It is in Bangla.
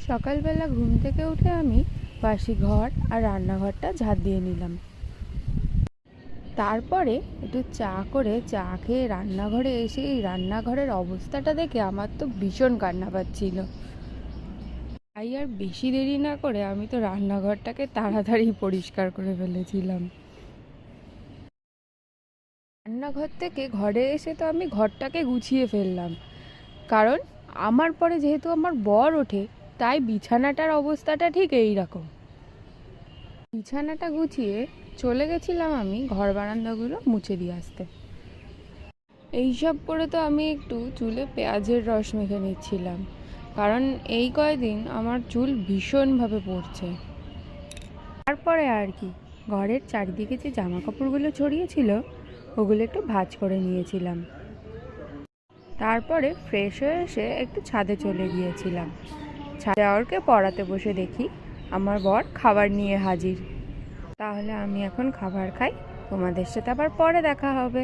সকালবেলা ঘুম থেকে উঠে আমি বাসি ঘর আর রান্নাঘরটা ঝাঁট দিয়ে নিলাম। তারপরে একটু চা করে চা খেয়ে রান্নাঘরে এসে এই রান্নাঘরের অবস্থাটা দেখে আমার তো ভীষণ কান্না পাচ্ছিল। তাই আর বেশি দেরি না করে আমি তো রান্নাঘরটাকে তাড়াতাড়ি পরিষ্কার করে ফেলেছিলাম। রান্নাঘর থেকে ঘরে এসে তো আমি ঘরটাকে গুছিয়ে ফেললাম, কারণ আমার পরে যেহেতু আমার বর ওঠে তাই বিছানাটার অবস্থাটা ঠিক এই রকম। বিছানাটা গুছিয়ে চলে গেছিলাম আমি ঘর বারান্দাগুলো মুছে দিয়ে আসতে। এইসব করে তো আমি একটু চুলে পেঁয়াজের রস মেখে নিচ্ছিলাম, কারণ এই কয়দিন আমার চুল ভীষণভাবে পড়ছে। তারপরে আর কি, ঘরের চারিদিকে যে জামা কাপড়গুলো ছড়িয়েছিল ওগুলো একটু ভাঁজ করে নিয়েছিলাম। তারপরে ফ্রেশ হয়ে এসে একটু ছাদে চলে গিয়েছিলাম। ছাদে ওরকে পড়াতে বসে দেখি আমার বর খাবার নিয়ে হাজির। তাহলে আমি এখন খাবার খাই, তোমাদের সাথে আবার পরে দেখা হবে।